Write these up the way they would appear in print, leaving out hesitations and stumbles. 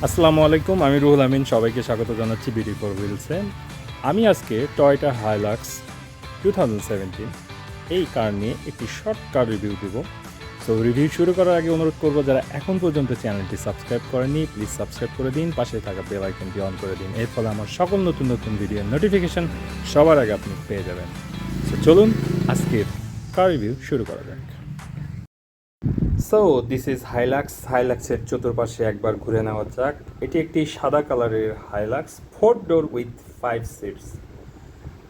আসসালামু আলাইকুম, আমি রুহুল আমিন। সবাইকে স্বাগত জানাচ্ছি বিডি ফোর হুইলসে। আমি আজকে টয়োটা হাইলাক্স 2017 এই কার নিয়ে একটি শর্ট কার রিভিউ দেব। সো রিভিউ শুরু করার আগে অনুরোধ করব, যারা এখন পর্যন্ত চ্যানেলটি সাবস্ক্রাইব করেনি প্লিজ সাবস্ক্রাইব করে দিন, পাশে থাকা বেল আইকনটি অন করে দিন। এর ফলে আমার সকল নতুন নতুন ভিডিওর নোটিফিকেশন সবার আগে আপনি পেয়ে যাবেন। সো চলুন আজকের কার রিভিউ শুরু করা যাক। সো দিস ইজ হাইলাক্সের চতুর্পাশে একবার ঘুরে নেওয়া যাক। এটি একটি সাদা কালারের Hilux, 4 door with 5 seats.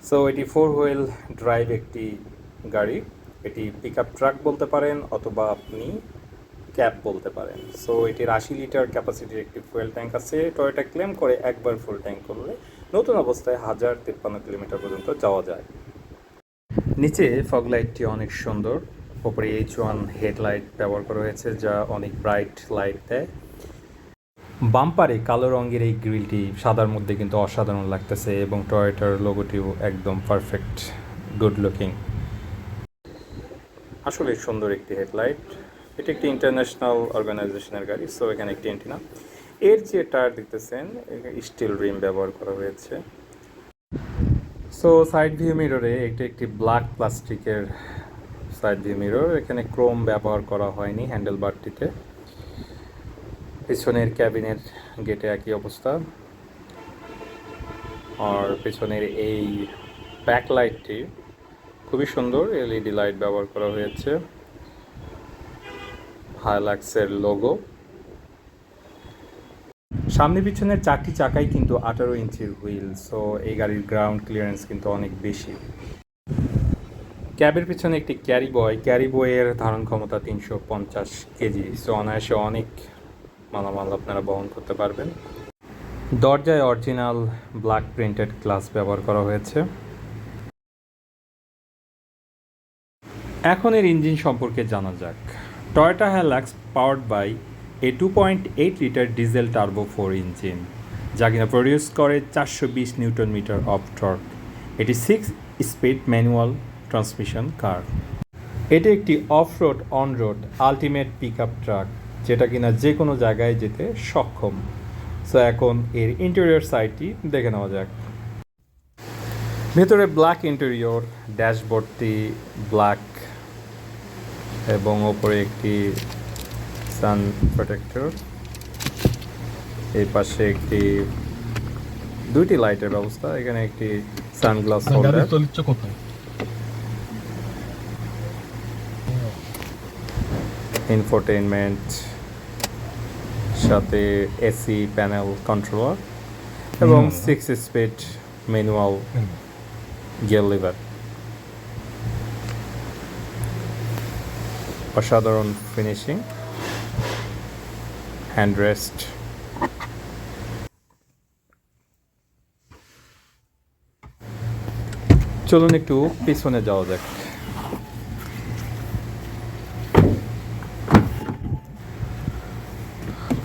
So এটি 4 হুইল ড্রাইভ একটি গাড়ি। এটি পিক আপ ট্রাক বলতে পারেন অথবা আপনি ক্যাব বলতে পারেন। সো এটির 80 লিটার ক্যাপাসিটির একটি ফুয়েল ট্যাঙ্ক আছে। টয়োটা ক্লেম করে একবার ফুল ট্যাঙ্ক করলে নতুন অবস্থায় 1053 কিলোমিটার পর্যন্ত যাওয়া যায়। নিচে ফগ লাইটটি অনেক সুন্দর। ওপরে H1 হেডলাইট ব্যবহার করা হয়েছে, যা অনেক ব্রাইট লাইট দেয়। বাম্পারে কালো রঙের এই গ্রিলটি সাদার মধ্যে কিন্তু অসাধারণ লাগতেছে, এবং টয়োটার লোগোটিও একদম পারফেক্ট, গুড লুকিং। আসলে সুন্দর একটি হেডলাইট। এটি একটি ইন্টারন্যাশনাল অর্গানাইজেশনের গাড়ি, সো এখানে একটি অ্যান্টেনা। এর যে টায়ার দেখতেছেন, স্টিল রিম ব্যবহার করা হয়েছে। সো সাইড ভিউ মিররে একটি ব্ল্যাক প্লাস্টিকের সাইড ভিউ মিরর। এখানে ক্রোম ব্যবহার করা হয়নি হ্যান্ডেল বারটিতে। পিছনের ক্যাবিনের গেটে একই অবস্থা। আর পেছনের এই ব্যাক লাইটটি খুবই সুন্দর, এলইডি লাইট ব্যবহার করা হয়েছে। হাইলাক্সের লোগো। সামনে পিছনের 4টি চাকাই কিন্তু 18 ইঞ্চির হুইল। সো এই গাড়ির গ্রাউন্ড ক্লিয়ারেন্স কিন্তু অনেক বেশি। ক্যাবের পিছনে একটি ক্যারি বয়ের ধারণ ক্ষমতা 350 কেজি। সো অনায়াসে অনেক মালামাল আপনারা বহন করতে পারবেন। দরজায় অরিজিনাল ব্ল্যাক প্রিন্টেড গ্লাস ব্যবহার করা হয়েছে। এখন এর ইঞ্জিন সম্পর্কে জানা যাক। Toyota Hilux powered by a 2.8 litre diesel turbo 4 engine, যা কিনা প্রডিউস করে 420 নিউটন মিটার অফ টর্ক। এটি 6 স্পিড ম্যানুয়াল ট্রান্সমিশন কার। এটি একটি off road on road ultimate pick up truck, যেটা কিনা যে কোনো জায়গায় যেতে সক্ষম। সো এখন এর ইন্টেরিয়র সাইডটি দেখে নেওয়া যাক। ভেতরে ব্ল্যাক ইন্টেরিয়র, ড্যাশবোর্ডটি ব্ল্যাক, এবং ওপরে একটি সান প্রোটেক্টর। এই পাশে দুইটি লাইটের ব্যবস্থা। এখানে একটি সানগ্লাস হোল্ডার। ইনফোটেইনমেন্ট, সাথে এসি প্যানেল কন্ট্রোলার এবং 6 স্পিড ম্যানুয়াল গিয়ার লিভার। অসাধারণ ফিনিশিং। Hand rest. চলুন একটু পিছনে যাওয়া যাক।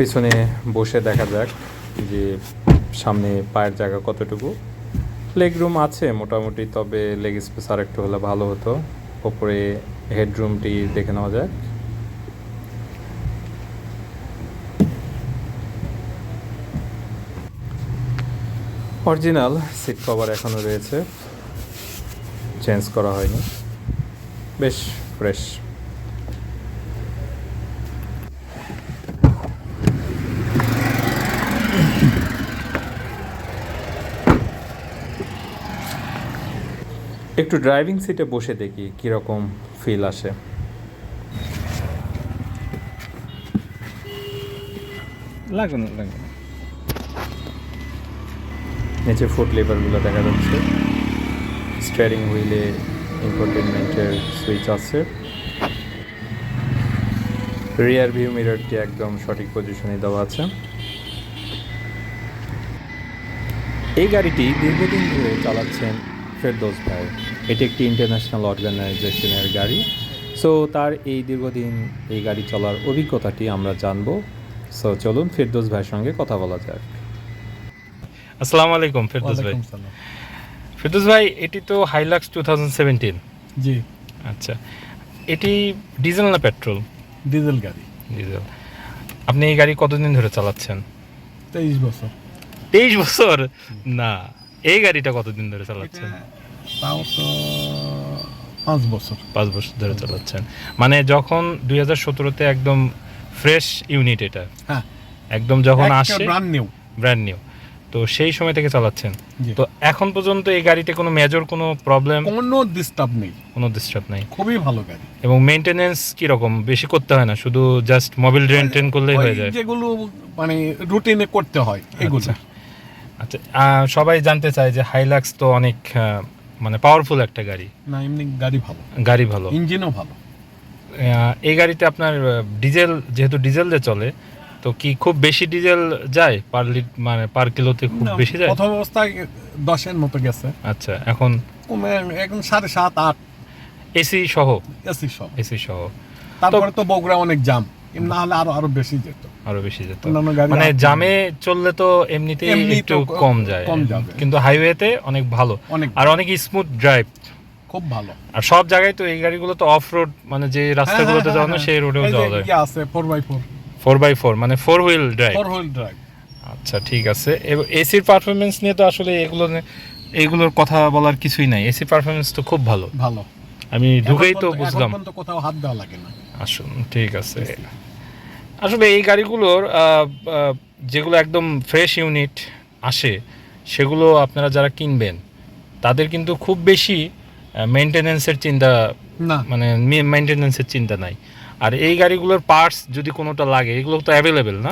পিছনে বসে দেখা যাক যে সামনে পায়ের জায়গা কতটুকু। লেগ রুম আছে মোটামুটি, তবে লেগ স্পেস আর একটু হলে ভালো হতো। ওপরে হেডরুমটি দেখে নেওয়া যাক। অরিজিনাল সিট কভার এখনও রয়েছে, চেঞ্জ করা হয়নি, বেশ ফ্রেশ। একটু ড্রাইভিং সিটে বসে দেখি কীরকম ফিল আসে। লাগবে না। নিচে ফুট লিভারগুলো দেখা যাচ্ছে। স্টিয়ারিং হুইলে ইনফোটেইনমেন্টের সুইচ আছে। রিয়ার ভিউ মিররটি একদম সঠিক পজিশনে দেওয়া আছে। এই গাড়িটি দীর্ঘদিন ধরে চালাচ্ছেন ফেরদৌস ভাই। এটি একটি ইন্টারন্যাশনাল অর্গানাইজেশনের গাড়ি। সো তার এই দীর্ঘদিন এই গাড়ি চলার অভিজ্ঞতাটি আমরা জানবো। সো চলুন ফেরদৌস ভাইয়ের সঙ্গে কথা বলা যাক। আসসালামু আলাইকুম ফেরদৌস ভাই। ফেরদৌস ভাই, এটি তো হাইলাক্স 2017। জি, আচ্ছা, এটি ডিজেল না পেট্রোল? ডিজেল গাড়ি। ডিজেল। আপনি এই গাড়ি কতদিন ধরে চালাচ্ছেন? 23 বছর। 23 বছর? না, এই গাড়িটা কতদিন ধরে চালাচ্ছেন? তাও তো 5 বছর। 5 বছর ধরে চালাচ্ছেন, মানে যখন 2017-তে একদম ফ্রেশ ইউনিট এটা, হ্যাঁ, একদম যখন আসে ব্র্যান্ড নিউ, তো সেই সময় থেকে চালাচ্ছেন। তো এখন পর্যন্ত এই গাড়িতে কোনো মেজর কোনো প্রবলেম, কোনো ডিস্টার্ব নেই, খুবই ভালো গাড়ি। এবং মেইনটেনেন্স কি রকম? বেশি করতে হয় না, শুধু জাস্ট মোবিল ড্রেন করলেই হয়ে যায়, যেগুলো মানে রুটিনে করতে হয় এগুলো। আচ্ছা, সবাই জানতে চায় যে হাইলাক্স তো অনেক মানে পাওয়ারফুল একটা গাড়ি। না, এমনি গাড়ি ভালো, ইঞ্জিনও ভালো। এই গাড়িতে আপনার ডিজেল, যেহেতু ডিজেল দিয়ে চলে, তো কি খুব বেশি ডিজেল যায় মানে পার কিলোতে খুব বেশি যায়? প্রথম অবস্থায় 10-এর মতো গেছে। আচ্ছা, এখন 7.5, 8 এসি সহ। তারপরে তো বগুড়া অনেক জাম, না হলে আরো বেশি যেত। মানে জামে চললে তো এমনিতেই একটু কম যায়, কিন্তু হাইওয়েতে অনেক ভালো, আর অনেক স্মুথ ড্রাইভ, খুব ভালো। আর সব জায়গায় তো এই গাড়িগুলো তো অফ রোড, মানে যে রাস্তাগুলোতে যাওয়া না সেই রোডেও যাওয়া যায়। আছে 4x4, 4x4 মানে 4 হুইল ড্রাইভ। আচ্ছা, ঠিক আছে। এসির পারফরমেন্স নিয়ে তো আসলে এগুলোর কথা বলার কিছুই নাই, এসি পারফরমেন্স তো খুব ভালো। আমি ঢুকেই তো বুঝলাম, এখন তো কোথাও হাত দেওয়া লাগে না। আসুন, ঠিক আছে। আসলে এই গাড়িগুলোর যেগুলো একদম ফ্রেশ ইউনিট আসে, সেগুলো আপনারা যারা কিনবেন তাদের কিন্তু খুব বেশি মেইনটেনেন্সের চিন্তা, মানে মেইনটেনেন্সের চিন্তা নাই। আর এই গাড়িগুলোর পার্টস যদি কোনোটা লাগে, এগুলো তো অ্যাভেলেবেল না?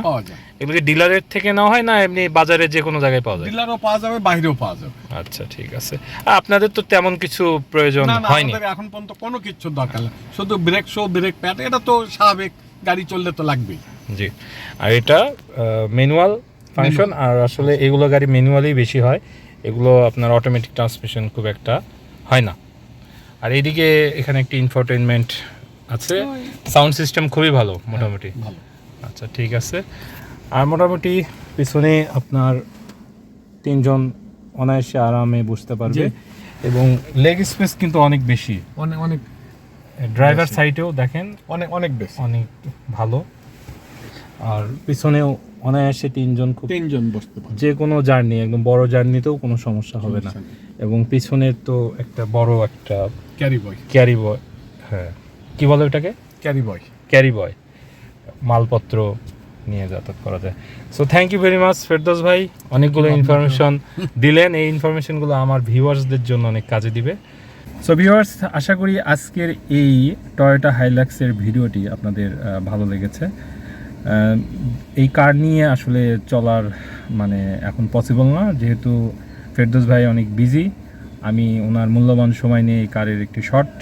এগুলো ডিলারের থেকে নেওয়া হয় না এমনি বাজারে যে কোনো জায়গায় পাওয়া যায়? ডিলারও পাওয়া যাবে, বাইরেও পাওয়া যাবে। আচ্ছা, ঠিক আছে। আপনাদের তো তেমন কিছু প্রয়োজন হয়নি এখন পর্যন্ত, কোনো কিছু দরকার নেই, শুধু ব্রেক প্যাড, এটা তো স্বাভাবিক, গাড়ি চললে তো লাগবেই। জি, আর এটা ম্যানুয়াল ফাংশন, আর আসলে এগুলো গাড়ি ম্যানুয়ালি বেশি হয়, এগুলো আপনার অটোমেটিক ট্রান্সমিশন খুব একটা হয় না। আর এইদিকে এখানে একটি ইনফোটেইনমেন্ট আছে, সাউন্ড সিস্টেম খুবই ভালো মোটামুটি। আচ্ছা, ঠিক আছে। আর মোটামুটি পিছনে আপনার 3 জন অনায়াসে আরামে বসতে পারবে, এবং লেগ স্পেস কিন্তু অনেক বেশি, অনেক। ড্রাইভার সাইডেও দেখেন অনেক বেশি, অনেক ভালো। আর পিছনেও অনায়াসে 3 জন বসতে পারবে, যে কোনো জার্নি, একদম বড় জার্নিতেও কোনো সমস্যা হবে না। এবং পিছনের তো একটা বড় একটা ক্যারি বয়, হ্যাঁ, কি বলে ওটাকে? ক্যারি বয়, মালপত্র নিয়ে যাতায়াত করা যায়। So thank you very much Ferdous ভাই, অনেকগুলো ইনফরমেশন দিলেন। এই ইনফরমেশনগুলো আমার ভিউয়ার্সদের জন্য অনেক কাজে দিবে। সো ভিউয়ার্স, আশা করি আজকের এই টয়োটা হাইলাক্সের ভিডিওটি আপনাদের ভালো লেগেছে। এই কার নিয়ে আসলে চলার মানে এখন পসিবল না, যেহেতু ফেরদৌস ভাই অনেক বিজি। আমি ওনার মূল্যবান সময় নিয়ে এই কারের একটি শর্ট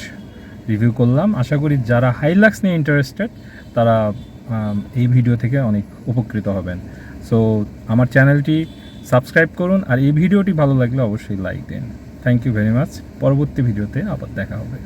রিভিউ করলাম। আশা করি যারা হাইলাক্স নিয়ে ইন্টারেস্টেড তারা এই ভিডিও থেকে অনেক উপকৃত হবেন। সো আমার চ্যানেলটি সাবস্ক্রাইব করুন, আর এই ভিডিওটি ভালো লাগলে অবশ্যই লাইক দিন। Thank you very much. পরবর্তী ভিডিওতে আবার দেখা হবে।